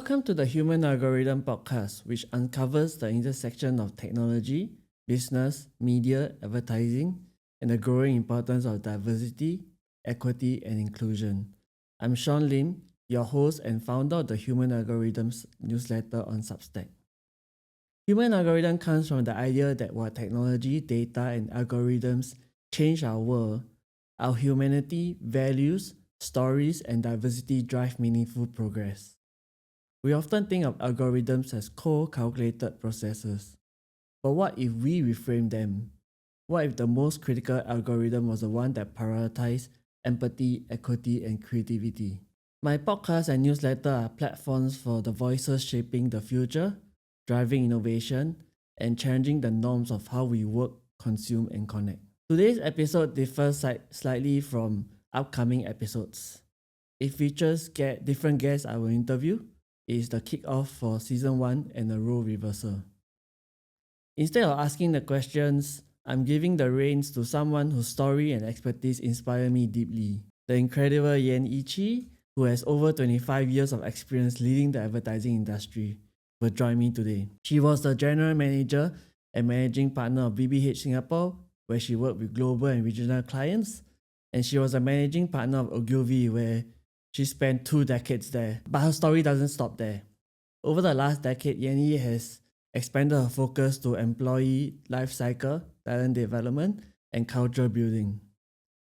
Welcome to the Human Algorithm podcast, which uncovers the intersection of technology, business, media, advertising, and the growing importance of diversity, equity, and inclusion. I'm Shawn Lim, your host and founder of the Human Algorithms newsletter on Substack. Human algorithm comes from the idea that while technology, data, and algorithms change our world, our humanity, values, stories, and diversity drive meaningful progress. We often think of algorithms as calculated processes. But what if we reframe them? What if the most critical algorithm was the one that prioritized empathy, equity, and creativity? My podcast and newsletter are platforms for the voices shaping the future, driving innovation, and challenging the norms of how we work, consume, and connect. Today's episode differs slightly from upcoming episodes. It features different guests I will interview. It is the kick-off for Season 1 and a role reversal. Instead of asking the questions, I'm giving the reins to someone whose story and expertise inspire me deeply. The incredible Yan Chi, who has over 25 years of experience leading the advertising industry, will join me today. She was the general manager and managing partner of BBH Singapore, where she worked with global and regional clients, and she was a managing partner of Ogilvy, where she spent 2 decades there. But her story doesn't stop there. Over the last decade, Yanni has expanded her focus to employee life cycle, talent development, and culture building.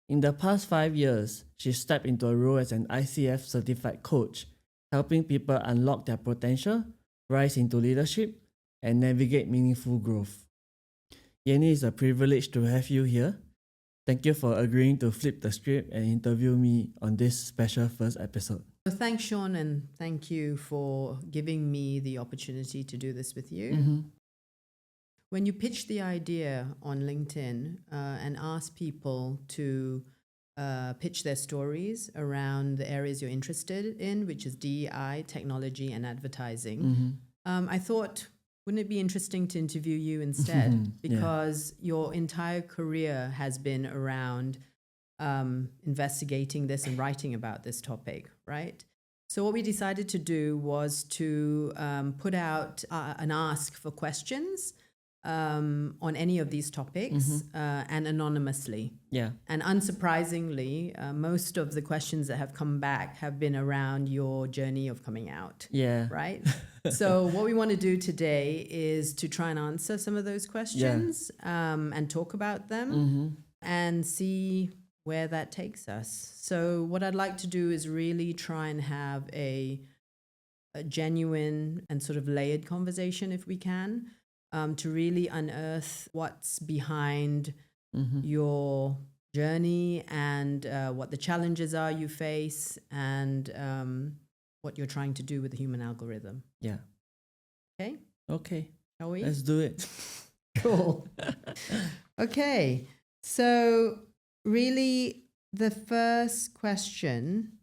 In the past 5 years, she stepped into a role as an ICF certified coach, helping people unlock their potential, rise into leadership, and navigate meaningful growth. Yanni, it's a privilege to have you here. Thank you for agreeing to flip the script and interview me on this special first episode. So thanks, Shawn, and thank you for giving me the opportunity to do this with you. Mm-hmm. When you pitch the idea on LinkedIn and ask people to pitch their stories around the areas you're interested in, which is DEI, technology, and advertising, I thought, wouldn't it be interesting to interview you instead? Because your entire career has been around investigating this and writing about this topic, right? So what we decided to do was to put out an ask for questions on any of these topics and anonymously. Yeah. And unsurprisingly, most of the questions that have come back have been around your journey of coming out. Yeah. Right? So what we want to do today is to try and answer some of those questions and talk about them and see where that takes us. So what I'd like to do is really try and have a genuine and sort of layered conversation, if we can, to really unearth what's behind your journey and what the challenges are you face and what you're trying to do with the human algorithm. Yeah. Okay. Shall we? Let's do it. Cool. Okay. So really the first question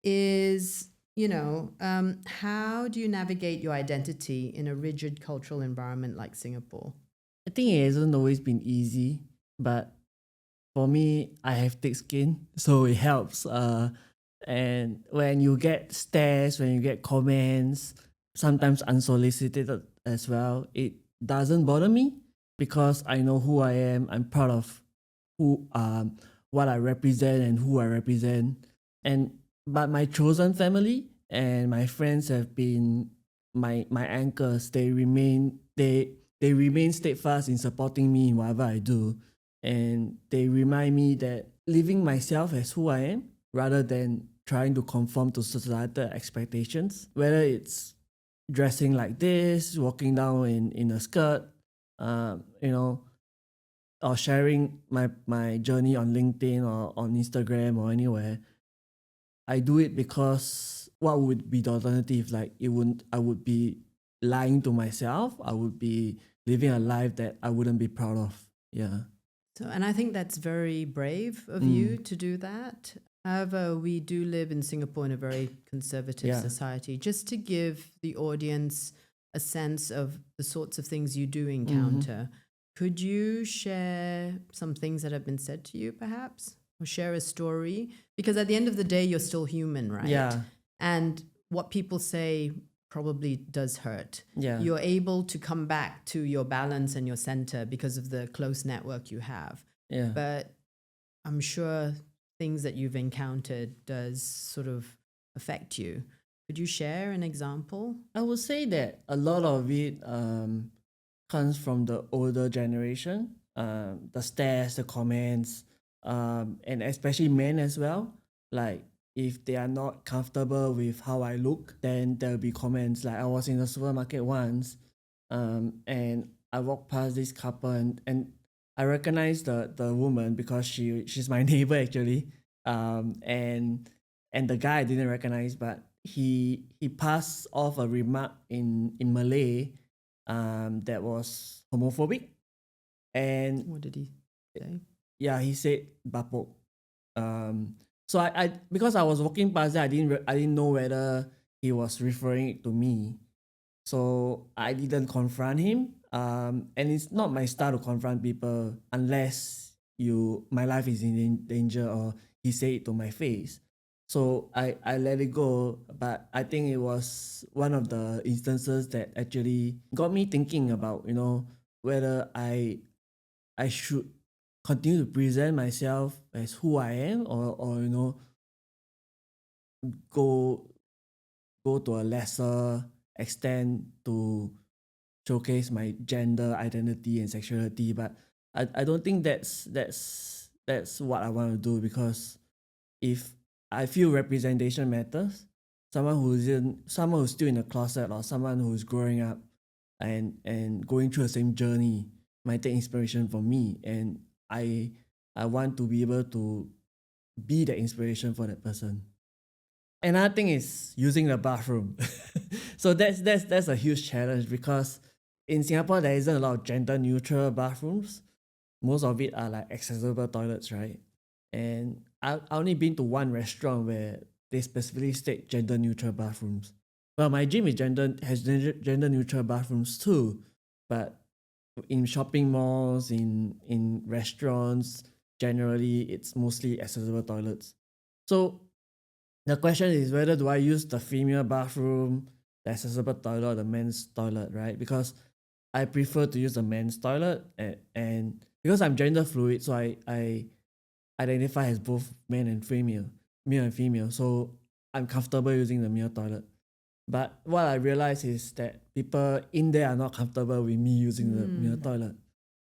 is, how do you navigate your identity in a rigid cultural environment like Singapore? I think it hasn't always been easy, but for me, I have thick skin, so it helps. And when you get stares, when you get comments, sometimes unsolicited as well, it doesn't bother me because I know who I am. I'm proud of what I represent and who I represent. But my chosen family and my friends have been my anchors. They remain steadfast in supporting me in whatever I do, and they remind me that living myself as who I am rather than trying to conform to societal expectations, whether it's dressing like this, walking down in a skirt, or sharing my journey on LinkedIn or on Instagram or anywhere. I do it because what would be the alternative? Like I would be lying to myself. I would be living a life that I wouldn't be proud of. Yeah. So, and I think that's very brave of you to do that. However, we do live in Singapore in a very conservative society. Just to give the audience a sense of the sorts of things you do encounter, could you share some things that have been said to you, perhaps? Or share a story? Because at the end of the day, you're still human, right? Yeah. And what people say probably does hurt. Yeah. You're able to come back to your balance and your center because of the close network you have. Yeah. But I'm sure things that you've encountered does sort of affect you. Could you share an example? I would say that a lot of it comes from the older generation. The stares, the comments, and especially men as well. Like if they are not comfortable with how I look, then there'll be comments. Like I was in the supermarket once, and I walked past this couple, and I recognized the woman because she's my neighbor actually. And the guy I didn't recognize, but he passed off a remark in Malay that was homophobic. And What did he say? yeah, he said bapok. So I because I was walking past there, I didn't know whether he was referring it to me. So I didn't confront him. And it's not my style to confront people unless my life is in danger or he say it to my face. So I let it go, but I think it was one of the instances that actually got me thinking about, whether I should continue to present myself as who I am, or go to a lesser extent to showcase my gender identity and sexuality. But I don't think that's what I want to do, because if I feel representation matters, someone who's still in the closet, or someone who's growing up and going through the same journey might take inspiration from me, and I want to be able to be the inspiration for that person. Another thing is using the bathroom. So that's a huge challenge, because in Singapore there isn't a lot of gender neutral bathrooms. Most of it are like accessible toilets, right? And I only been to one restaurant where they specifically state gender neutral bathrooms. Well, my gym has gender neutral bathrooms too, but in shopping malls, in restaurants, generally it's mostly accessible toilets. So the question is, whether do I use the female bathroom, the accessible toilet, or the men's toilet, right? Because I prefer to use the men's toilet, and because I'm gender fluid, so I identify as both male and female. So I'm comfortable using the male toilet. But what I realize is that people in there are not comfortable with me using the male toilet.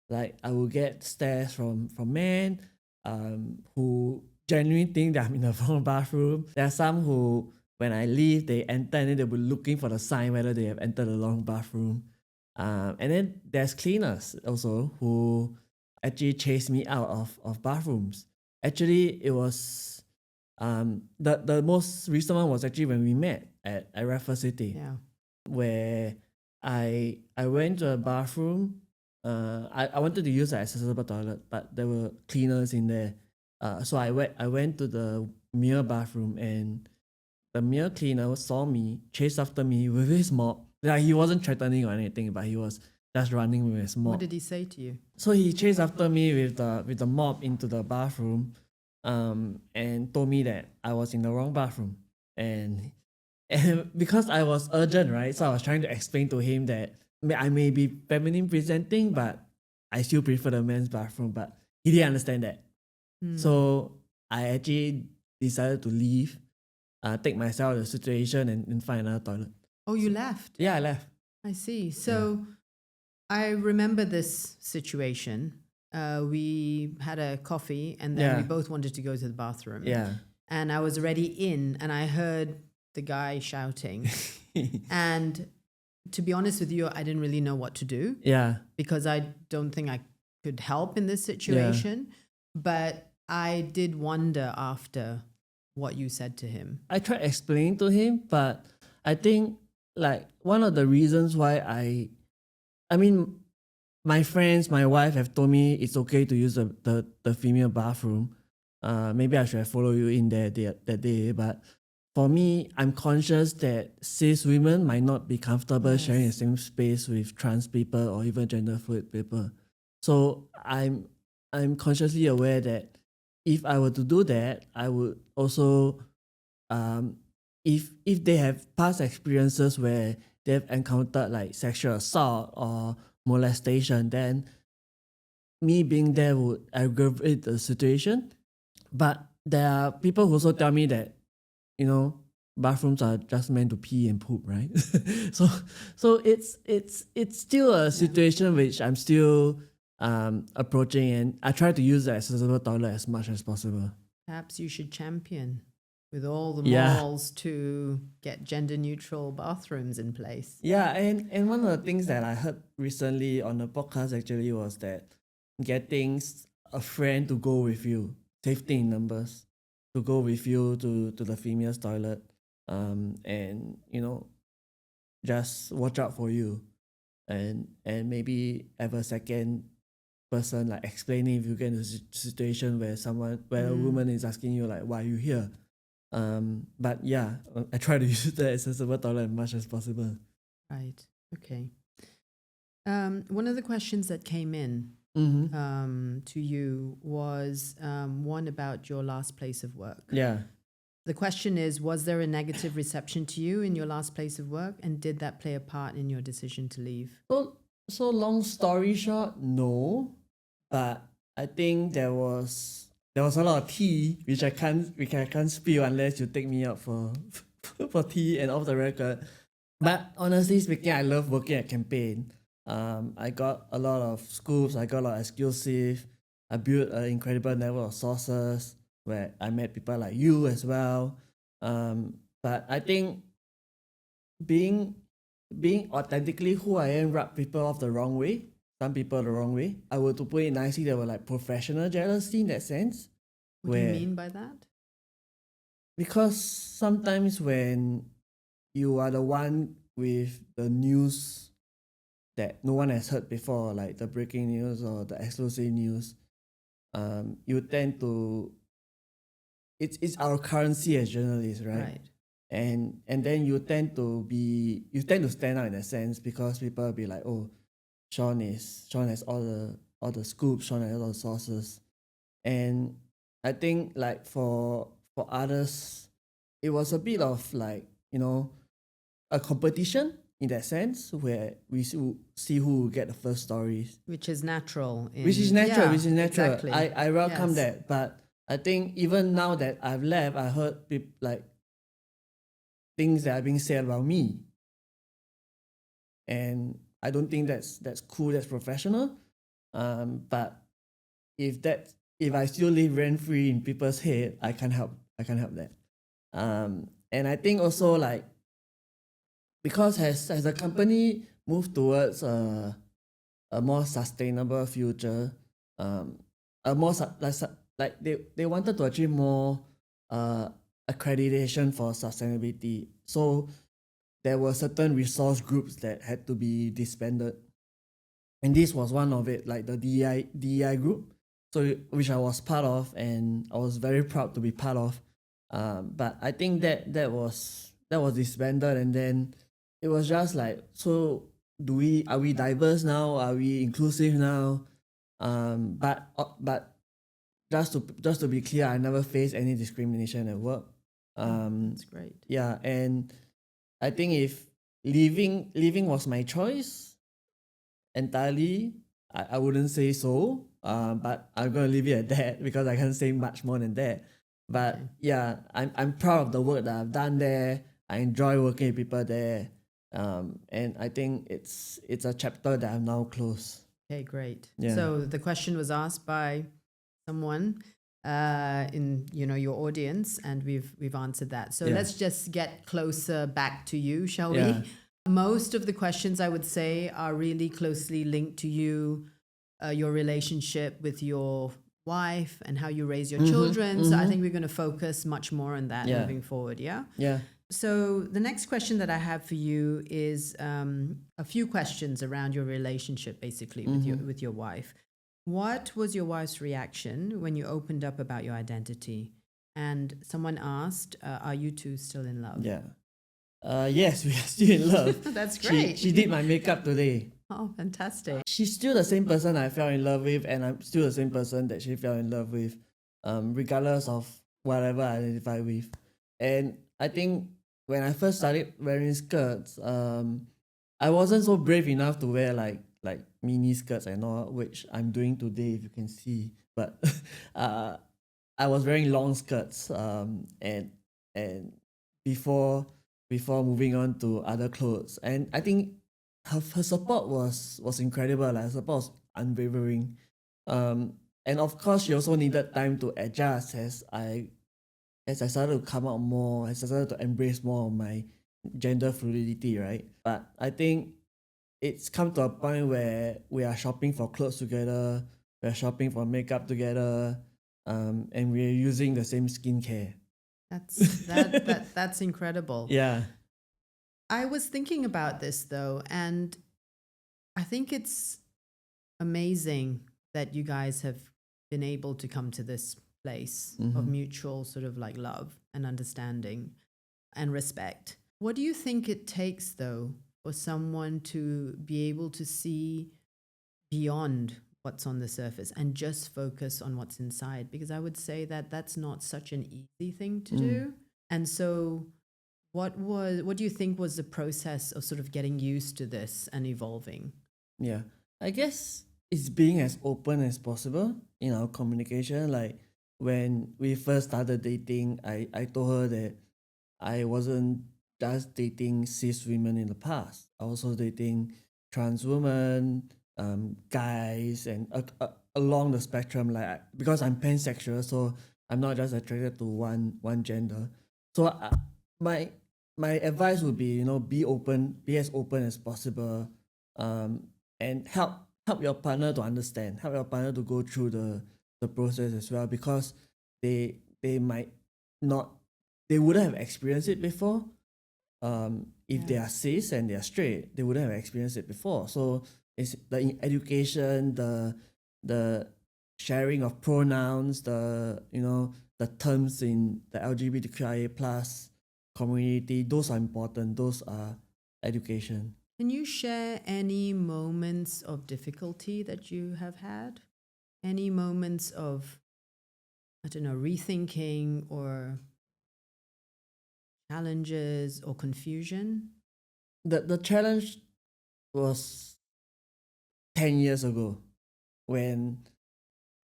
Like I will get stares from men who genuinely think that I'm in the wrong bathroom. There are some who, when I leave, they enter and then they'll be looking for the sign whether they have entered the wrong bathroom. And then there's cleaners also who actually chase me out of bathrooms. Actually, it was the most recent one was actually when we met at Raffles City. Yeah. Where I went to a bathroom. I wanted to use an accessible toilet, but there were cleaners in there. So I went to the male bathroom, and the male cleaner saw me, chased after me with his mop. Like he wasn't threatening or anything, but he was just running with his mop. What did he say to you? So he chased after me with the mop into the bathroom, and told me that I was in the wrong bathroom. And because I was urgent, right? So I was trying to explain to him that I may be feminine presenting, but I still prefer the men's bathroom. But he didn't understand that. So I actually decided to leave, take myself out of the situation, and find another toilet. Oh, you left? Yeah, I left. I see. So I remember this situation. We had a coffee, and then we both wanted to go to the bathroom. Yeah. And I was already in, and I heard the guy shouting. And to be honest with you, I didn't really know what to do. Yeah. Because I don't think I could help in this situation. But I did wonder after what you said to him. I tried explaining to him, but I think like one of the reasons why I mean, my friends, my wife have told me it's okay to use the female bathroom. Maybe I should have followed you in there that day. But for me, I'm conscious that cis women might not be comfortable sharing the same space with trans people or even gender fluid people. So I'm consciously aware that if I were to do that, I would also if they have past experiences where they've encountered like sexual assault or molestation, then me being there would aggravate the situation. But there are people who also tell me that, you know, bathrooms are just meant to pee and poop, right? so it's still a situation which I'm still approaching, and I try to use the accessible toilet as much as possible. Perhaps you should champion with all the Yeah. malls to get gender neutral bathrooms in place. Yeah, and one of the things that I heard recently on the podcast actually was that getting a friend to go with you, safety in numbers, to go with you to the female's toilet, and you know, just watch out for you, and maybe have a second person like explaining if you get in a situation where a woman is asking you like, why are you here? But yeah, I try to use the accessible toilet as much as possible. Right. Okay. One of the questions that came in to you was one about your last place of work. Yeah. The question is, was there a negative reception to you in your last place of work, and did that play a part in your decision to leave? So long story short, no. But I think there was a lot of tea which I can't spill unless you take me out for for tea and off the record. But honestly speaking, I love working at campaign. I got a lot of scoops, I got a lot of exclusive. I built an incredible network of sources where I met people like you as well. But I think being authentically who I am rub people off the wrong way. Some people the wrong way. I were to put it nicely, they were like professional jealousy in that sense. What do you mean by that? Because sometimes when you are the one with the news that no one has heard before, like the breaking news or the exclusive news, you tend to it's our currency as journalists, right? And then you tend to stand out in a sense because people will be like, oh, Shawn has all the scoops, Shawn has all the sources. And I think like for others, it was a bit of like, you know, a competition in that sense where we see who will get the first stories. Which is natural. Which is natural. Exactly. I welcome that. But I think even now that I've left, I heard people like things that are being said about me. And I don't think that's cool, that's professional. But if I still live rent free in people's head, I can't help that. And I think also like because as the company move towards a more sustainable future, a more like they wanted to achieve more accreditation for sustainability. So there were certain resource groups that had to be disbanded. And this was one of it, like the DEI group, so which I was part of, and I was very proud to be part of. But I think that was disbanded, and then it was just like, so are we diverse now? Are we inclusive now? But just to be clear, I never faced any discrimination at work. That's great. Yeah, and I think if leaving was my choice entirely, I wouldn't say so. But I'm gonna leave it at that because I can't say much more than that. But yeah, I'm proud of the work that I've done there. I enjoy working with people there. And I think it's a chapter that I'm now closed. Okay, great. Yeah. So the question was asked by someone in your audience, and we've answered that. So let's just get closer back to you, shall we? Most of the questions, I would say, are really closely linked to you, your relationship with your wife and how you raise your children. So I think we're going to focus much more on that moving forward. Yeah. So the next question that I have for you is a few questions around your relationship, basically, with your wife. What was your wife's reaction when you opened up about your identity? And someone asked, are you two still in love? Yeah. Yes, we are still in love. That's great. She did my makeup today. Oh, fantastic. She's still the same person I fell in love with, and I'm still the same person that she fell in love with, regardless of whatever I identify with. And I think when I first started wearing skirts, I wasn't so brave enough to wear like mini skirts and all, which I'm doing today, if you can see. But uh, I was wearing long skirts, and before before moving on to other clothes, and I think her support was incredible. Like her support was unwavering, um, and of course she also needed time to adjust as I started to come out more, as I started to embrace more of my gender fluidity, right? But I think it's come to a point where we are shopping for clothes together, we're shopping for makeup together, and we're using the same skincare. That's incredible. Yeah. I was thinking about this though, and I think it's amazing that you guys have been able to come to this place of mutual sort of like love and understanding and respect. What do you think it takes though for someone to be able to see beyond what's on the surface and just focus on what's inside? Because I would say that that's not such an easy thing to do. And so what do you think was the process of sort of getting used to this and evolving? Yeah. I guess it's being as open as possible in our communication. Like when we first started dating, I told her that I wasn't just dating cis women in the past. I was also dating trans women, guys, and along the spectrum. Because I'm pansexual, so I'm not just attracted to one gender. So my my advice would be, be open, be as open as possible, and help your partner to understand, help your partner to go through the process as well, because they might not, they wouldn't have experienced it before. If they are cis and they are straight, they wouldn't have experienced it before. So it's the education, the sharing of pronouns, the terms in the LGBTQIA plus community. Those are important. Those are education. Can you share any moments of difficulty that you have had? Any moments of, I don't know, rethinking or challenges or confusion? The challenge was 10 years ago when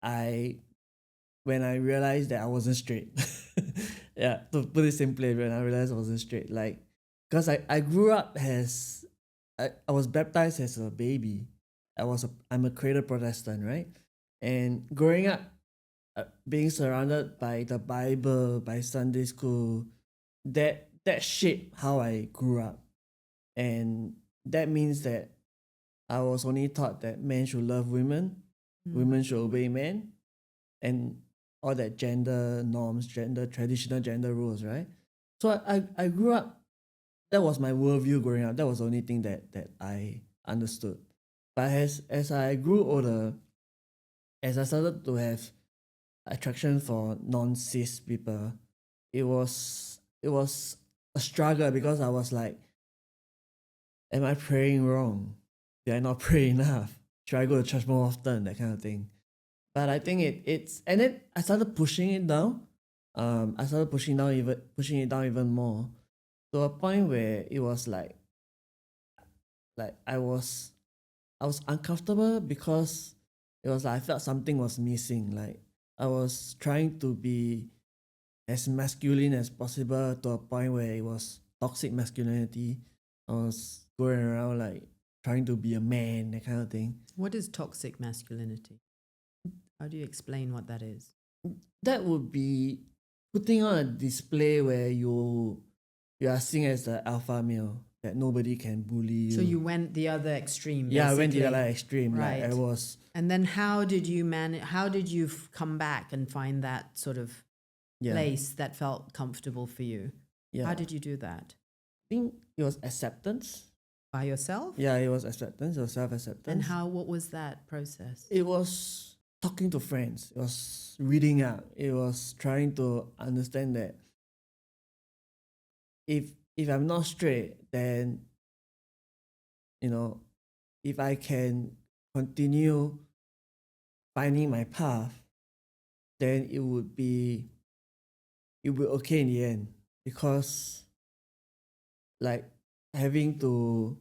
I when I realized that I wasn't straight. Yeah, to put it simply, when I realized I wasn't straight, like, because I grew up as I was baptized as a baby. I'm a cradle Protestant, right? And growing up, being surrounded by the Bible, by Sunday school, that shaped how I grew up, and that means that I was only taught that men should love women, women should obey men, and all that gender norms, traditional gender rules, right? So I grew up. That was my worldview growing up. That was the only thing that I understood. But as I grew older, as I started to have attraction for non-cis people, it was a struggle, because I was like, am I praying wrong? Did I not pray enough? Should I go to church more often? That kind of thing. But I think it's and then I started pushing it down. I started pushing it down even more, to a point where it was like I was uncomfortable, because it was like I felt something was missing. Like I was trying to be as masculine as possible, to a point where it was toxic masculinity. I was going around like trying to be a man, that kind of thing. What is toxic masculinity? How do you explain what that is? That would be putting on a display where you are seen as the alpha male, that nobody can bully you. So you went the other extreme. Yeah, I went the basically. other extreme. Right. Like I was. And then how did you manage? How did you come back and find that sort of place that felt comfortable for you? Yeah. How did you do that? I think it was acceptance. By yourself? Yeah, it was acceptance. It was self-acceptance. And what was that process? It was talking to friends. It was reading up. It was trying to understand that if I'm not straight, then if I can continue finding my path, then it would be okay in the end, because like having to,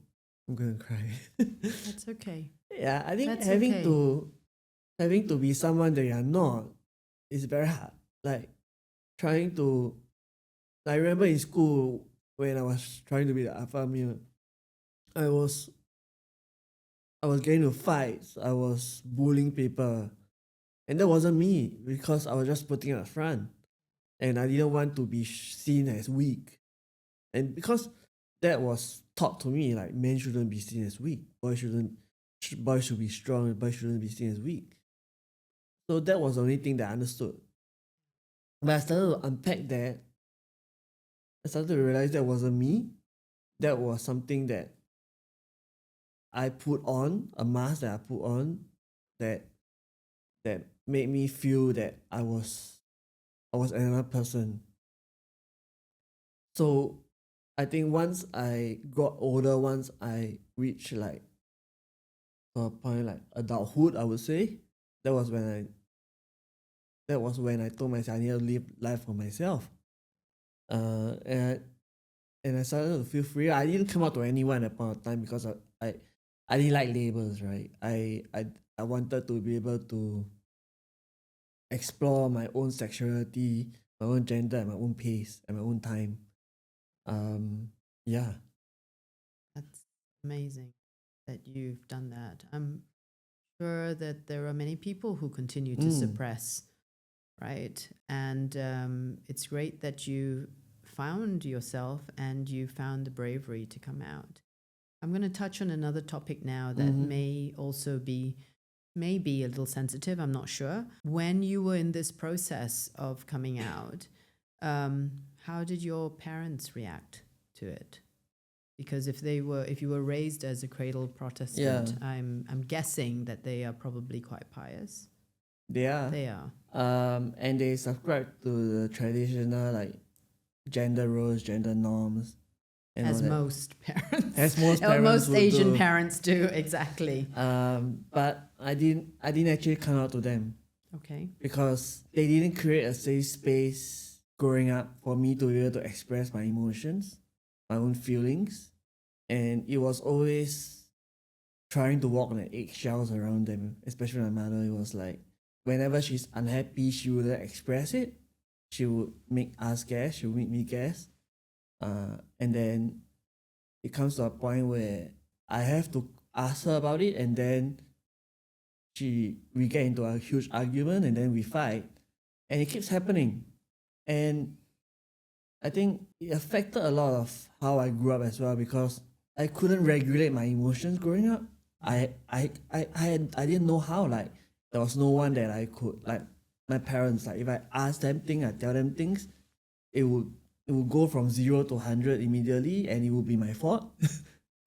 I'm gonna cry. That's okay. Yeah, I think That's having okay. to be someone that you're not is very hard. Like trying to, I remember in school when I was trying to be the alpha male, I was I was getting into fights, I was bullying people, and that wasn't me because I was just putting up front, and I didn't want to be seen as weak, and because that was taught to me, like men shouldn't be seen as weak, boys should be strong, boys shouldn't be seen as weak. So that was the only thing that I understood. But I started to unpack that. I started to realize that wasn't me. That was something that I put on, a mask that I put on, that that made me feel that I was another person. So I think once I got older, once I reached like a point like adulthood, I would say, that was when I told myself I need to live life for myself. Uh, and and I started to feel free. I didn't come out to anyone at that point of time because I didn't like labels, right? I wanted to be able to explore my own sexuality, my own gender at my own pace, at my own time. Yeah. That's amazing that you've done that. I'm sure that there are many people who continue to suppress, right? And it's great that you found yourself and you found the bravery to come out. I'm going to touch on another topic now that may also be maybe a little sensitive. I'm not sure. When you were in this process of coming out, how did your parents react to it? Because if you were raised as a cradle Protestant, Yeah. I'm guessing that they are probably quite pious. They are. They are. And they subscribe to the traditional like gender roles, gender norms, and all As that. most parents. As most Or parents most would Asian do. parents do, exactly. But I didn't actually come out to them Okay. because they didn't create a safe space growing up for me to be able to express my emotions, my own feelings, and it was always trying to walk on the eggshells around them, especially my mother. It was like whenever she's unhappy, she would express it. She would make us guess. She would make me guess. And then it comes to a point where I have to ask her about it, and then we get into a huge argument, and then we fight, and it keeps happening, and I think it affected a lot of how I grew up as well because I couldn't regulate my emotions growing up. I didn't know how. Like there was no one that I could like my parents. Like if I ask them things, I tell them things, it would go from 0 to 100 immediately, and it would be my fault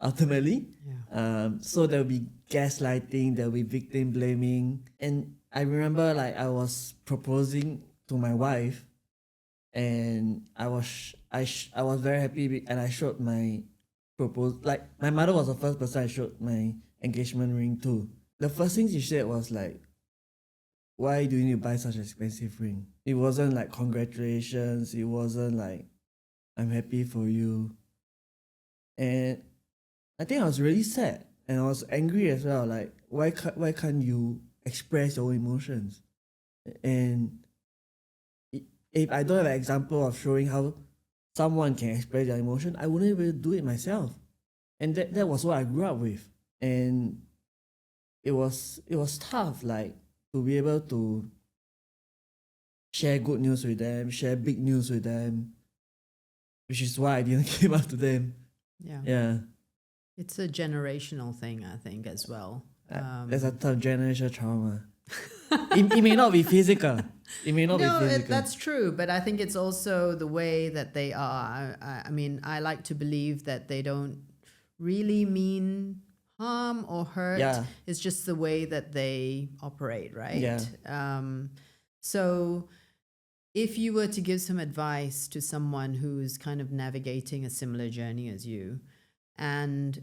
ultimately. Yeah. So there'll be gaslighting, there'll be victim blaming, and I remember like I was proposing to my wife, and I was very happy, and I showed my propose, like my mother was the first person I showed my engagement ring to. The first thing she said was like, "Why do you need to buy such an expensive ring?" It wasn't like congratulations. It wasn't like I'm happy for you. And I think I was really sad, and I was angry as well. Like why can't you express your emotions? And if I don't have an example of showing how someone can express their emotion, I wouldn't be able to do it myself. And that was what I grew up with. And it was tough, like to be able to share good news with them, share big news with them, which is why I didn't came out to them. Yeah. Yeah. It's a generational thing, I think, as well. There's a tough generational trauma. it may not be physical. It may not be physical. That's true, but I think it's also the way that they are. I mean, I like to believe that they don't really mean harm or hurt. Yeah. It's just the way that they operate, right? Yeah. So if you were to give some advice to someone who's kind of navigating a similar journey as you, and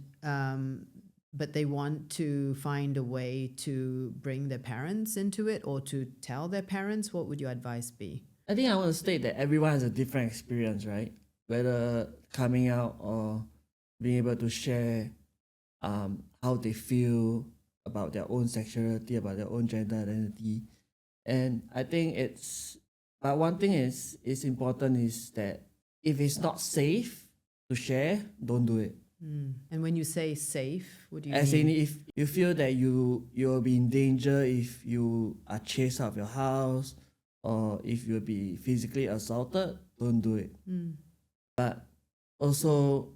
but they want to find a way to bring their parents into it or to tell their parents, what would your advice be? I think I want to state that everyone has a different experience, right? whether coming out or being able to share how they feel about their own sexuality, about their own gender identity. And I think but one thing is important is that if it's not safe to share, don't do it. And when you say safe, what do you As mean? in, if you feel that you'll be in danger if you are chased out of your house, or if you'll be physically assaulted, don't do it. But also,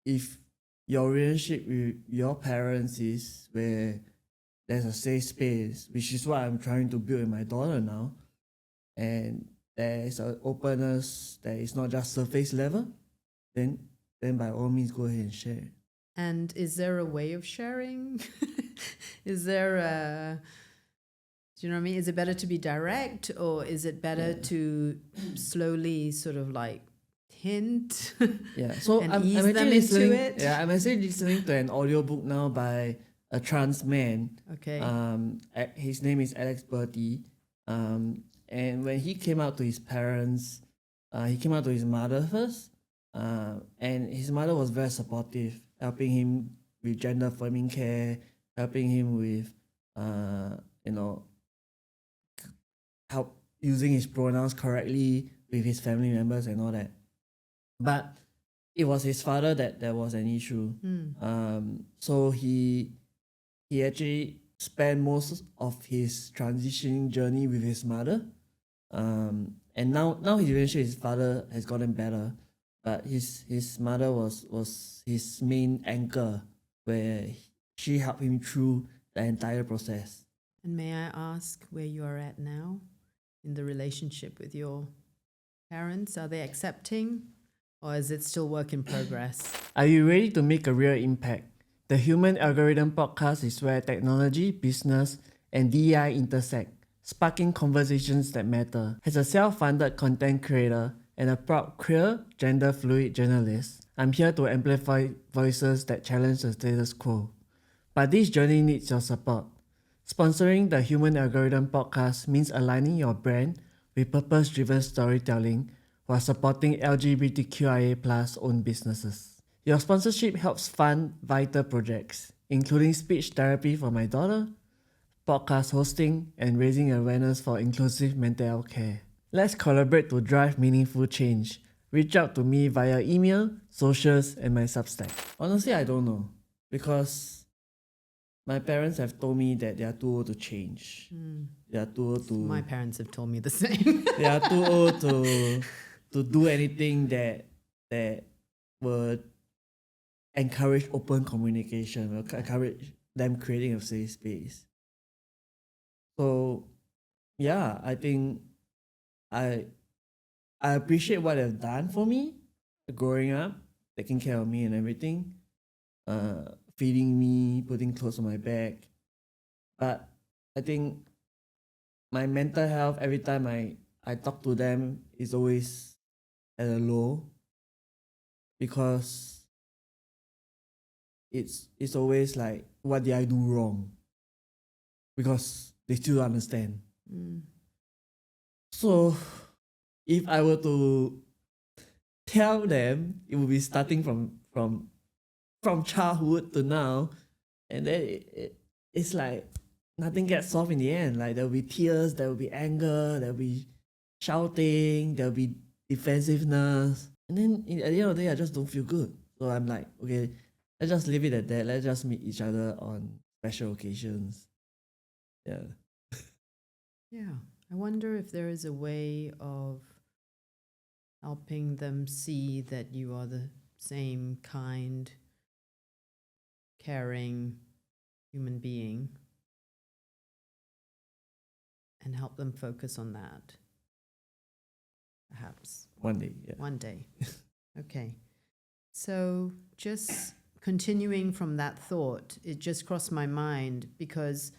if your relationship with your parents is where there's a safe space, which is what I'm trying to build in my daughter now, and there is an openness that is not just surface level, then by all means go ahead and share. And is there a way of sharing? Is there do you know what I mean? Is it better to be direct, or is it better to slowly sort of like hint? Yeah, so And I'm ease actually them into listening. it? Yeah, I'm actually listening to an audiobook now by a trans man. Okay. His name is Alex Bertie. And when he came out to his parents, he came out to his mother first. And his mother was very supportive, helping him with gender affirming care, helping him with, help using his pronouns correctly with his family members and all that. But it was his father that there was an issue. So he actually spent most of his transitioning journey with his mother. And now his relationship with his father has gotten better. But his mother was his main anchor, where she helped him through the entire process. And may I ask where you are at now in the relationship with your parents? Are they accepting, or is it still work in progress? Are you ready to make a real impact? The Human Algorithm podcast is where technology, business, and DEI intersect, sparking conversations that matter. As a self-funded content creator and a proud queer, gender-fluid journalist, I'm here to amplify voices that challenge the status quo. But this journey needs your support. Sponsoring the Human Algorithm podcast means aligning your brand with purpose-driven storytelling while supporting LGBTQIA+ owned businesses. Your sponsorship helps fund vital projects, including speech therapy for my daughter, podcast hosting, and raising awareness for inclusive mental health care. Let's collaborate to drive meaningful change. Reach out to me via email, socials, and my Substack. Honestly, I don't know, because my parents have told me that they are too old to change. They are too old to. My parents have told me the same. They are too old to do anything that would encourage open communication, will encourage them creating a safe space. So, yeah, I think I appreciate what they've done for me growing up, taking care of me and everything, feeding me, putting clothes on my back. But I think my mental health, every time I talk to them, is always at a low, because it's always like, what did I do wrong? Because they still understand. So if I were to tell them, it would be starting from childhood to now, and then it's like nothing gets solved in the end. Like, there will be tears, there will be anger, there will be shouting, there will be defensiveness, and then at the end of the day, I just don't feel good. So I'm like, okay, let's just leave it at that. Let's just meet each other on special occasions. Yeah. Yeah. I wonder if there is a way of helping them see that you are the same kind, caring human being, and help them focus on that. Perhaps. One day, yeah. One day. Okay. So just continuing from that thought, it just crossed my mind, because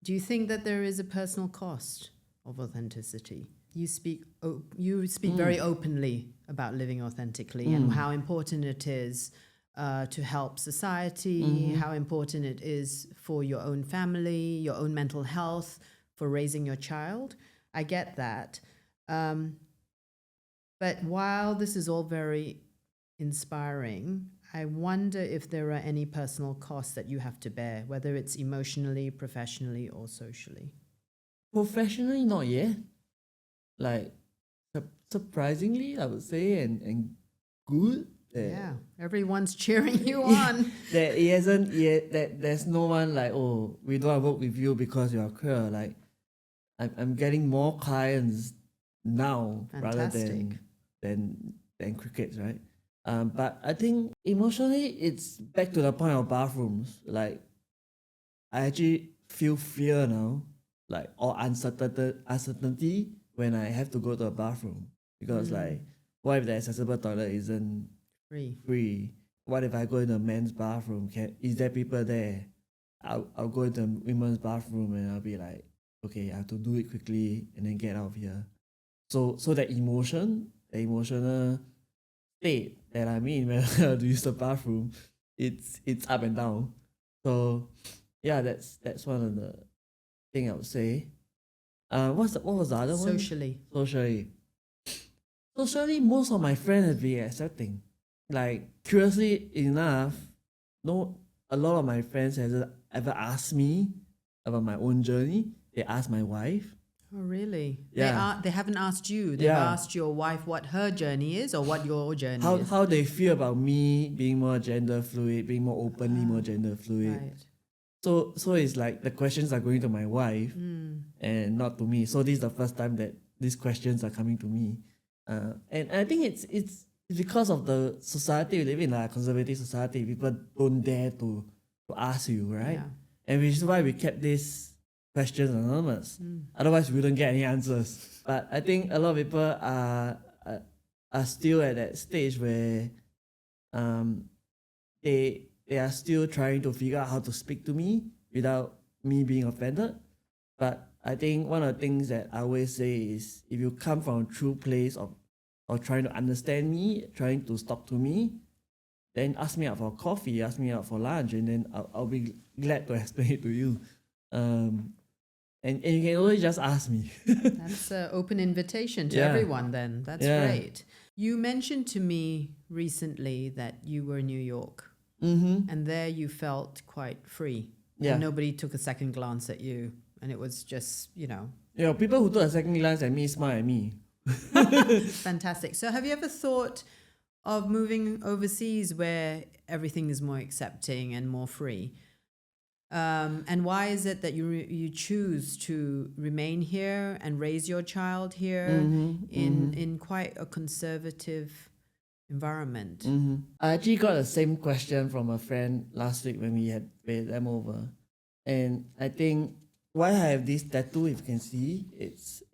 do you think that there is a personal cost of authenticity? You speak very openly about living authentically and how important it is to help society, how important it is for your own family, your own mental health, for raising your child. I get that. But while this is all very inspiring, I wonder if there are any personal costs that you have to bear, whether it's emotionally, professionally, or socially. Professionally, not yet. Like, surprisingly, I would say, and good. Yeah, everyone's cheering you on. That it hasn't yet, that there's no one like, oh, we don't want to work with you because you're queer. Like, I'm getting more clients now rather Fantastic. than crickets, right? But I think emotionally, it's back to the point of bathrooms. Like, I actually feel fear now, like, or uncertainty when I have to go to a bathroom because, like, what if the accessible toilet isn't Free. free? What if I go in a men's bathroom? Is there people there? I'll go into a women's bathroom and I'll be like, okay, I have to do it quickly and then get out of here. So that emotional state that I'm in when I have to use the bathroom, it's up and down. So yeah, that's one of the thing I would say. What was the other one? Socially. Socially, most of my friends have been accepting. Like, curiously enough, no, a lot of my friends hasn't ever asked me about my own journey. They ask my wife. Oh, really? Yeah. They haven't asked you. They've Yeah. asked your wife what her journey is or what your journey How is. how they feel about me being more gender fluid, being more openly more gender fluid. Right. So it's like the questions are going to my wife and not to me. So this is the first time that these questions are coming to me. And I think it's because of the society we live in, like conservative society. People don't dare to ask you, right? Yeah. And which is why we kept these questions anonymous. Otherwise, we wouldn't get any answers. But I think a lot of people are still at that stage where they are still trying to figure out how to speak to me without me being offended. But I think one of the things that I always say is if you come from a true place of trying to understand me, trying to talk to me, then ask me out for coffee, ask me out for lunch, and then I'll be glad to explain it to you. And you can always just ask me. That's an open invitation to Yeah. everyone then. That's Yeah. great. You mentioned to me recently that you were in New York and there you felt quite free. Yeah. And nobody took a second glance at you. And it was just, People who took a second glance at me smile at me. fantastic. So have you ever thought of moving overseas where everything is more accepting and more free? And why is it that you choose to remain here and raise your child here in quite a conservative environment? I actually got the same question from a friend last week when we had them over, and I think why I have this tattoo, if you can see,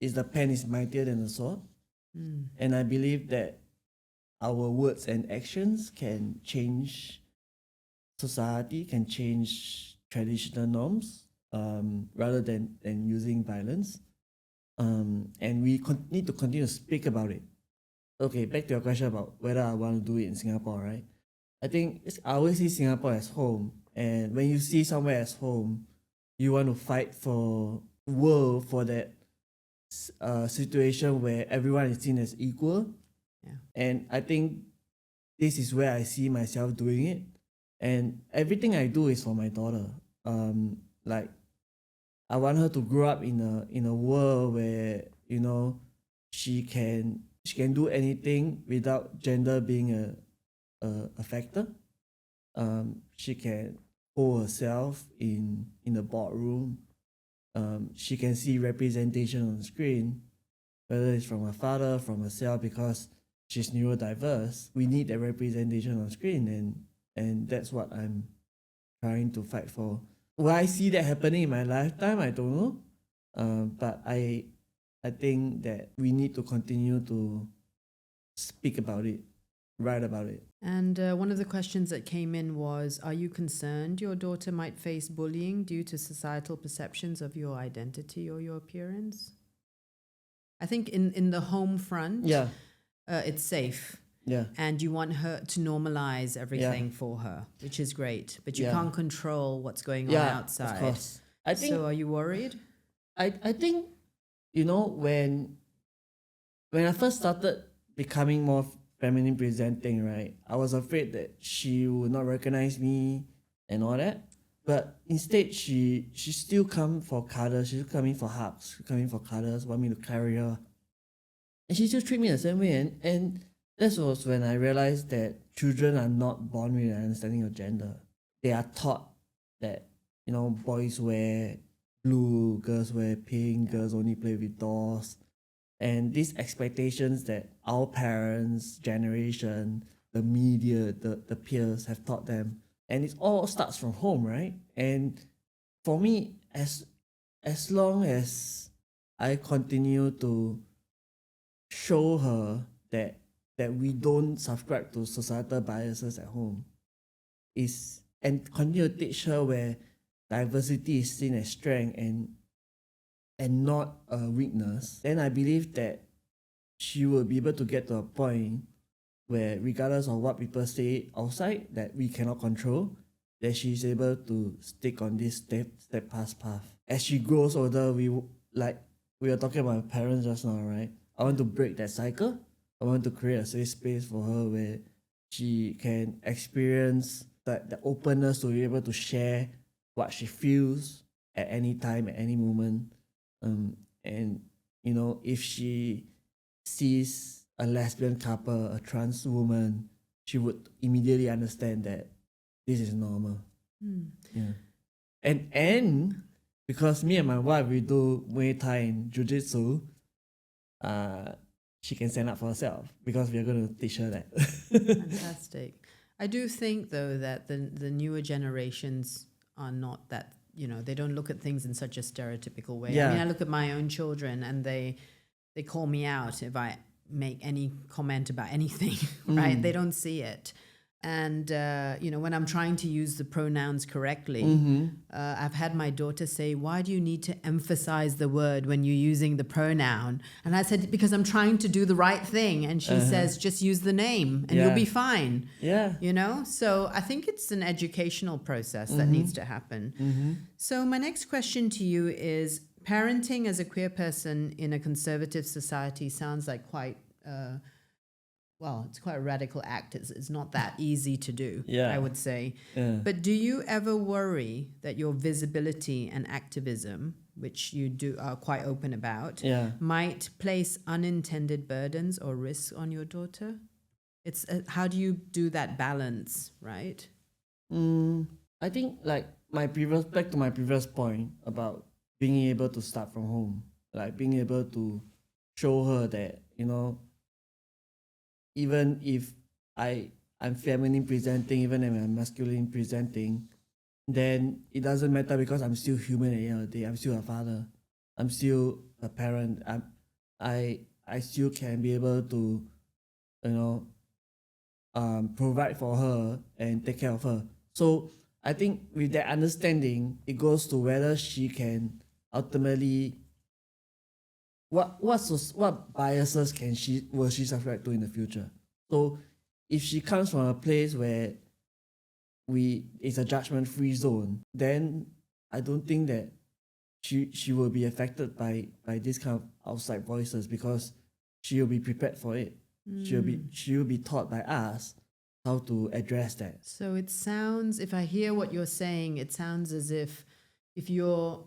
is the pen is mightier than the sword, and I believe that our words and actions can change society, can change traditional norms, rather than using violence, and we need to continue to speak about it. Okay, back to your question about whether I want to do it in Singapore, right? I think I always see Singapore as home, and when you see somewhere as home, you want to fight for that situation where everyone is seen as equal. Yeah. And I think this is where I see myself doing it, and everything I do is for my daughter. Like, I want her to grow up in a world where she can do anything without gender being a factor. She can hold herself in a boardroom. She can see representation on screen, whether it's from her father, from herself, because she's neurodiverse. We need that representation on screen, and that's what I'm trying to fight for. Will I see that happening in my lifetime? I don't know. But I think that we need to continue to speak about it, write about it. And one of the questions that came in was, are you concerned your daughter might face bullying due to societal perceptions of your identity or your appearance? I think in the home front, Yeah, it's safe. yeah, And you want her to normalize everything for her, which is great. But you Yeah. can't control what's going on yeah. outside. Of course. I think So are you worried? I think when I first started becoming more feminine presenting, right, I was afraid that she would not recognize me and all that. But instead, she still come for cuddles. She's coming for hugs, coming for cuddles, want me to carry her. And she still treat me the same way. And that was when I realized that children are not born with an understanding of gender. They are taught that, boys wear blue, girls wear pink, girls only play with dolls. And these expectations that our parents' generation, the media, the peers have taught them. And it all starts from home, right? And for me, as long as I continue to show her that we don't subscribe to societal biases at home, is and continue to teach her where diversity is seen as strength and not a weakness, then I believe that she will be able to get to a point where, regardless of what people say outside that we cannot control, that she's able to stick on this steadfast path. As she grows older, we were talking about parents just now, right? I want to break that cycle. I want to create a safe space for her where she can experience the openness to be able to share what she feels at any time, at any moment. And if she sees a lesbian couple, a trans woman, she would immediately understand that this is normal. Yeah. And because me and my wife, we do Muay Thai and Jiu-Jitsu, she can stand up for herself because we are going to teach her that. Fantastic. I do think, though, that the newer generations are not that, they don't look at things in such a stereotypical way. Yeah. I mean, I look at my own children and they call me out if I make any comment about anything, right? They don't see it. And, when I'm trying to use the pronouns correctly, I've had my daughter say, why do you need to emphasize the word when you're using the pronoun? And I said, because I'm trying to do the right thing. And she says, just use the name and you'll be fine. Yeah. So I think it's an educational process that needs to happen. So my next question to you is, parenting as a queer person in a conservative society sounds like quite... it's quite a radical act. It's not that easy to do, I would say. Yeah. But do you ever worry that your visibility and activism, which you are quite open about, might place unintended burdens or risks on your daughter? It's how do you do that balance, right? I think back to my previous point about being able to start from home, like being able to show her that, even if I'm feminine presenting, even if I'm masculine presenting, then it doesn't matter because I'm still human at the end of the day. I'm still a father. I'm still a parent. I still can be able to, provide for her and take care of her. So I think with that understanding, it goes to whether she can ultimately what biases will she subscribe to in the future. So if she comes from a place where it's a judgment-free zone, then I don't think that she will be affected by this kind of outside voices because she will be prepared for it. She will be taught by us how to address that. So it sounds, if I hear what you're saying, it sounds as if you're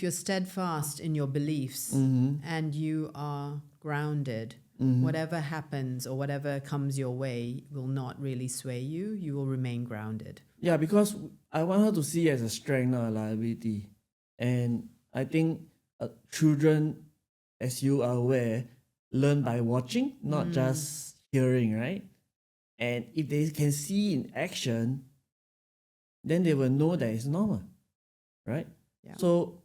steadfast in your beliefs and you are grounded, whatever happens or whatever comes your way will not really sway you. You will remain grounded. Yeah, because I want her to see it as a strength, not a liability. And I think children, as you are aware, learn by watching, not just hearing, right? And if they can see in action, then they will know that it's normal, right? Yeah. So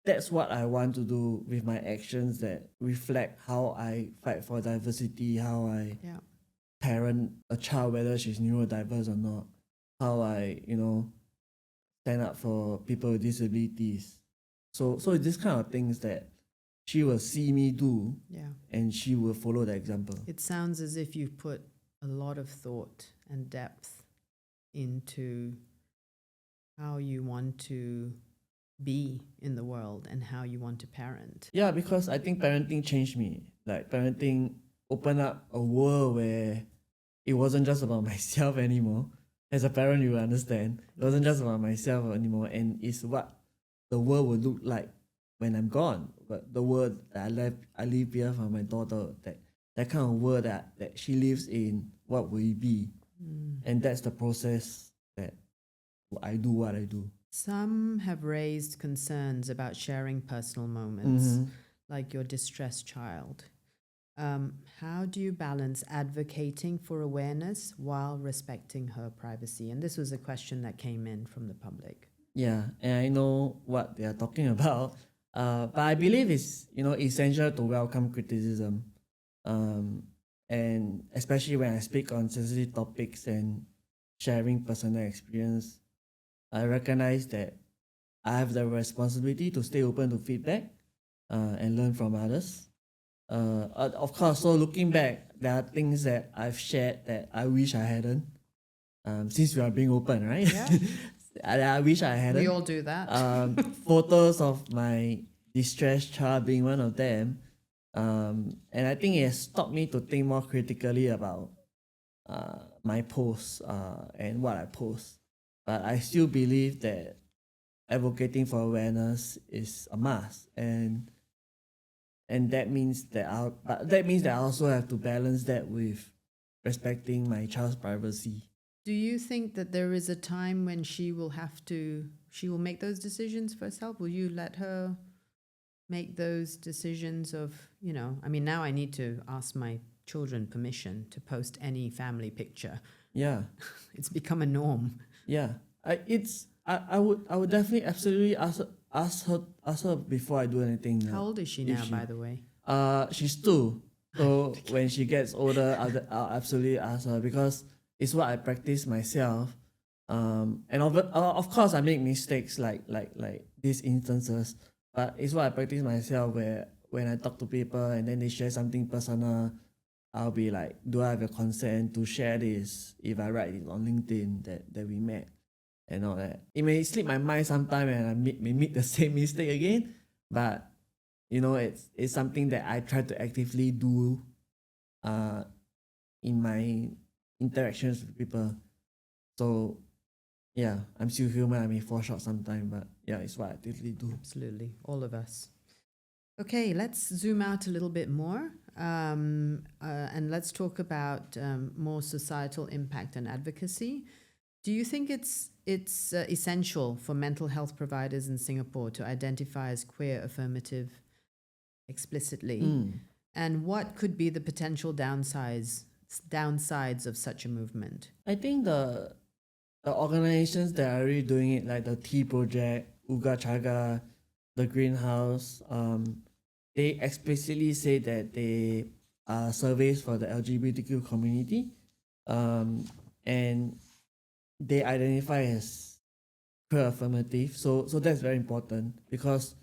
that's what I want to do with my actions that reflect how I fight for diversity, how I parent a child, whether she's neurodiverse or not, how I, stand up for people with disabilities. So it's this kind of things that she will see me do and she will follow the example. It sounds as if you've put a lot of thought and depth into how you want to be in the world and how you want to parent. Yeah, because I think parenting changed me. Like parenting open up a world where it wasn't just about myself anymore. As a parent, you will understand. It wasn't just about myself anymore, and it's what the world will look like when I'm gone. But the world that I leave here for my daughter, that kind of world that she lives in, what will it be? And that's the process that I do what I do. Some have raised concerns about sharing personal moments, like your distressed child. How do you balance advocating for awareness while respecting her privacy? And this was a question that came in from the public. Yeah, and I know what they are talking about. But I believe it's essential to welcome criticism, and especially when I speak on sensitive topics and sharing personal experience, I recognize that I have the responsibility to stay open to feedback, and learn from others. Of course, so looking back, there are things that I've shared that I wish I hadn't. Since we are being open, right? Yeah. I wish I hadn't. We all do that. Photos of my distressed child being one of them. And I think it has taught me to think more critically about my posts and what I post. But I still believe that advocating for awareness is a must, and that means that I also have to balance that with respecting my child's privacy. Do you think that there is a time when she will make those decisions for herself? Will you let her make those decisions of, I mean, now I need to ask my children permission to post any family picture. Yeah. It's become a norm. Yeah. I would definitely absolutely ask her before I do anything. How old is she now, by the way? She's 2. So when she gets older, I'll absolutely ask her, because it's what I practice myself. And of course I make mistakes like these instances, but it's what I practice myself, where when I talk to people and then they share something personal, I'll be like, do I have your consent to share this if I write it on LinkedIn that we met and all that. It may slip my mind sometime and I may make the same mistake again, but it's something that I try to actively do in my interactions with people. So yeah, I'm still human. I may fall short sometime, but yeah, it's what I actively do. Absolutely, all of us. Okay, let's zoom out a little bit more, and let's talk about more societal impact and advocacy. Do you think it's essential for mental health providers in Singapore to identify as queer affirmative explicitly? And what could be the potential downsides of such a movement? I think the organizations that are already doing it, like the Tea Project, Uga Chaga, the Greenhouse, they explicitly say that they are surveys for the LGBTQ community, and they identify as queer affirmative. So that's very important, because,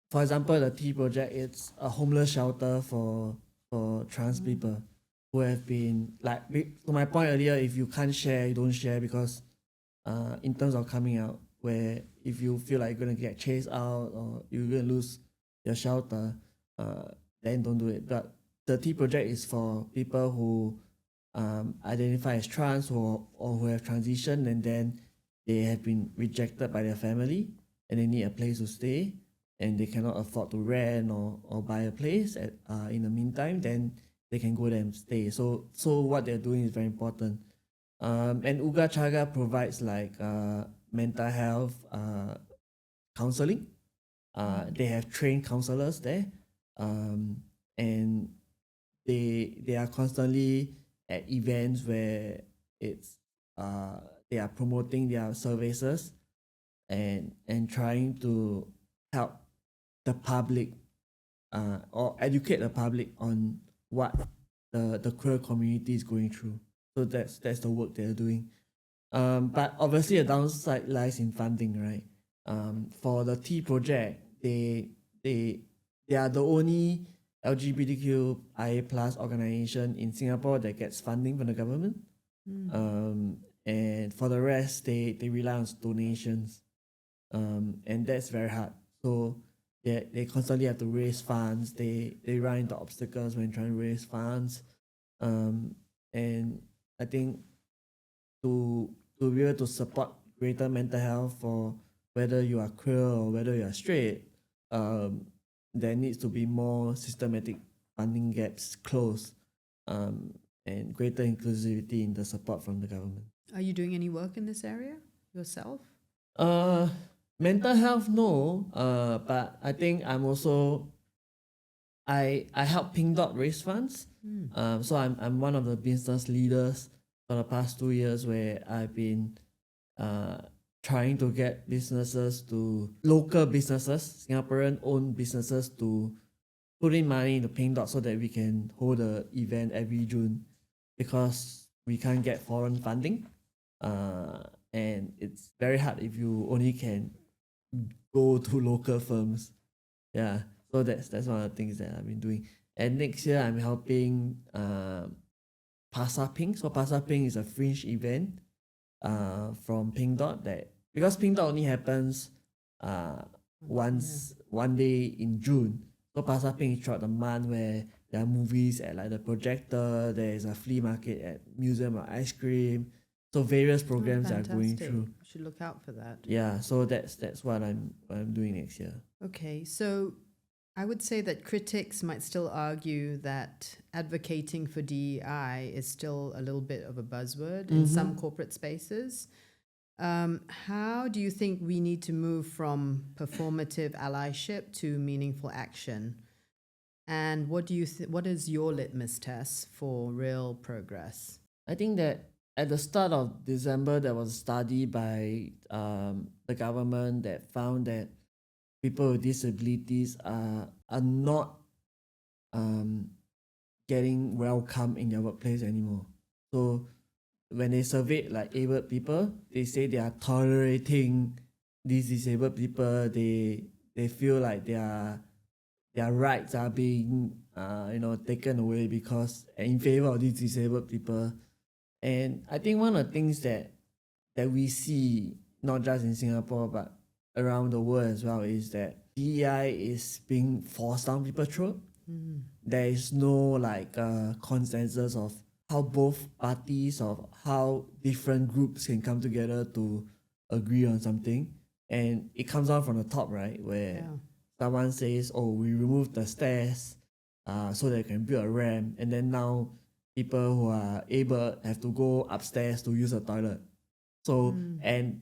for example, the Tea Project, it's a homeless shelter for trans people who have been, like, to my point earlier, if you can't share, you don't share, because in terms of coming out, where if you feel like you're going to get chased out or you're going to lose your shelter, then don't do it. But the Tea Project is for people who identify as trans or who have transitioned, and then they have been rejected by their family and they need a place to stay and they cannot afford to rent or buy a place in the meantime, then they can go there and stay. So what they're doing is very important. And Uga Chaga provides like mental health counseling. They have trained counselors there, and they are constantly at events where they are promoting their services and trying to help the public or educate the public on what the queer community is going through. So that's the work they're doing. But obviously a downside lies in funding, right? For the Tea Project, they are the only LGBTQIA plus organization in Singapore that gets funding from the government. And for the rest, they rely on donations. And that's very hard. So they constantly have to raise funds. They run into obstacles when trying to raise funds. And I think to be able to support greater mental health for whether you are queer or whether you are straight, there needs to be more systematic funding gaps closed, and greater inclusivity in the support from the government. Are you doing any work in this area yourself? Mental health, no. But I think I help Pink Dot raise funds. So I'm one of the business leaders for the past 2 years where I've been trying to get local businesses, Singaporean owned businesses, to put in money into Pink Dot so that we can hold an event every June, because we can't get foreign funding. And it's very hard if you only can go to local firms. Yeah. So that's one of the things that I've been doing. And next year I'm helping Pasar Pink. So Pasar Pink is a fringe event from Pink Dot, that because Pink Dot only happens one day in June. So Pasar Pink is throughout the month, where there are movies at like the projector, there is a flea market at Museum of Ice Cream. So various programs are going through. You should look out for that. Yeah, so that's what I'm doing next year. Okay, so I would say that critics might still argue that advocating for DEI is still a little bit of a buzzword in some corporate spaces. How do you think we need to move from performative allyship to meaningful action? And what do you what is your litmus test for real progress? I think that at the start of December, there was a study by the government that found that people with disabilities are not getting welcome in their workplace anymore. So when they surveyed like abled people, they say they are tolerating these disabled people. They feel like their rights are being taken away because in favor of these disabled people. And I think one of the things that we see, not just in Singapore but around the world as well, is that DEI is being forced down people's throat. There is no consensus of how both parties, of how different groups can come together to agree on something. And it comes down from the top, right? Where someone says, oh, we removed the stairs so they can build a ramp, and then now people who are able have to go upstairs to use a toilet. So, and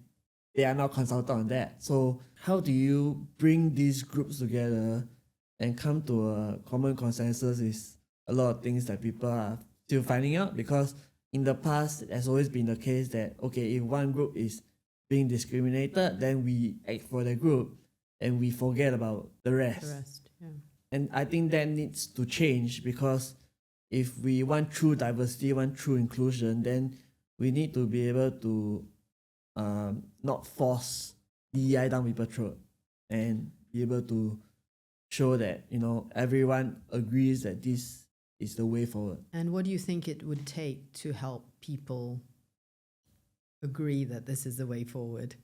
they are not consulted on that. So how do you bring these groups together and come to a common consensus is a lot of things that people are still finding out, because in the past, it has always been the case that, okay, if one group is being discriminated, then we act for the group and we forget about the rest. And I think that needs to change, because if we want true diversity, want true inclusion, then we need to be able to not force DEI down people's throat, and be able to show that everyone agrees that this is the way forward. And what do you think it would take to help people agree that this is the way forward?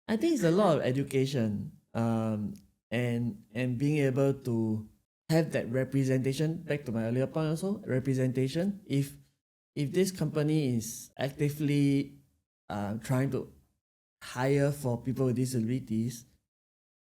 I think it's a lot of education, and being able to have that representation. Back to my earlier point also, representation. If this company is actively trying to hire for people with disabilities,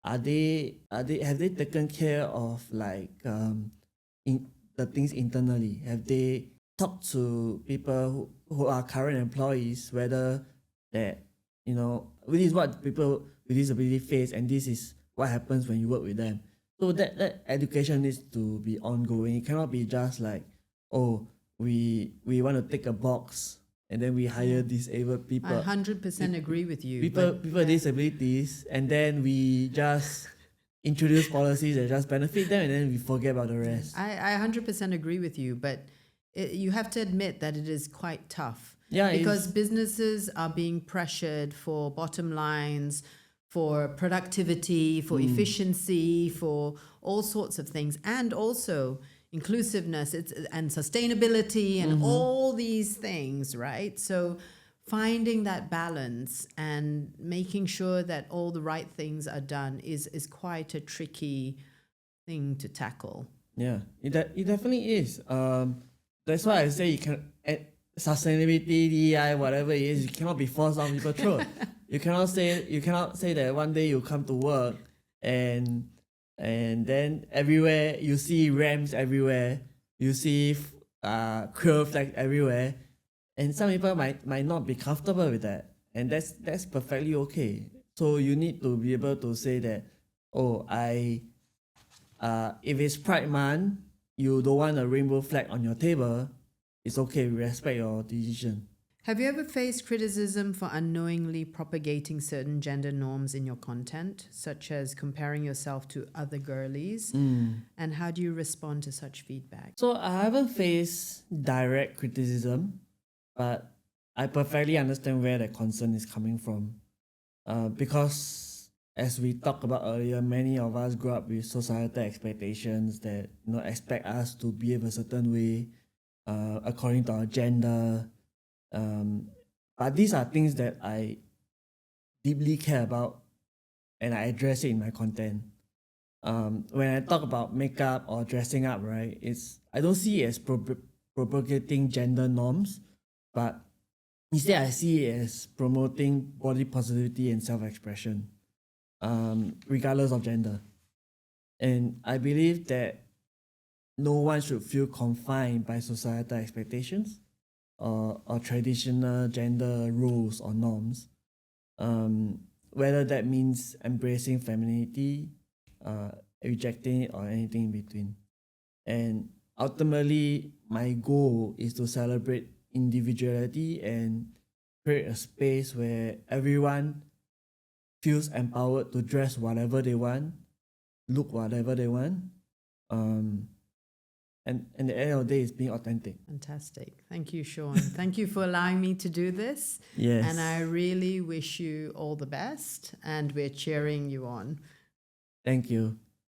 have they taken care of in the things internally? Have they talked to people who are current employees, whether that this is what people with disability face, and this is what happens when you work with them? So that education needs to be ongoing. It cannot be just like, oh, we want to tick a box and then we hire disabled people. I 100% agree with you. People with disabilities, and then we just introduce policies that just benefit them, and then we forget about the rest. I 100% agree with you, but you have to admit that it is quite tough. Yeah, because businesses are being pressured for bottom lines, for productivity, for efficiency, for all sorts of things, and also inclusiveness and sustainability and all these things, right? So finding that balance and making sure that all the right things are done is quite a tricky thing to tackle. Yeah, it definitely is. That's why I say you can sustainability, DEI, whatever it is, you cannot be forced on people's throat. You cannot say that one day you come to work and then everywhere you see ramps everywhere, you see queer flags everywhere, and some people might not be comfortable with that, and that's perfectly okay. So you need to be able to say that, oh, if it's Pride Month, you don't want a rainbow flag on your table, it's okay, we respect your decision. Have you ever faced criticism for unknowingly propagating certain gender norms in your content, such as comparing yourself to other girlies? And how do you respond to such feedback? So I haven't faced direct criticism, but I perfectly understand where the concern is coming from. Because as we talked about earlier, many of us grew up with societal expectations that expect us to behave a certain way according to our gender. But these are things that I deeply care about, and I address it in my content. When I talk about makeup or dressing up, right, I don't see it as propagating gender norms, but instead I see it as promoting body positivity and self-expression, regardless of gender. And I believe that no one should feel confined by societal expectations or traditional gender roles or norms, whether that means embracing femininity, rejecting it, or anything in between. And ultimately, my goal is to celebrate individuality and create a space where everyone feels empowered to dress whatever they want, look whatever they want, and at the end of the day, it's being authentic. Fantastic. Thank you, Shawn. Thank you for allowing me to do this. Yes. And I really wish you all the best, and we're cheering you on. Thank you.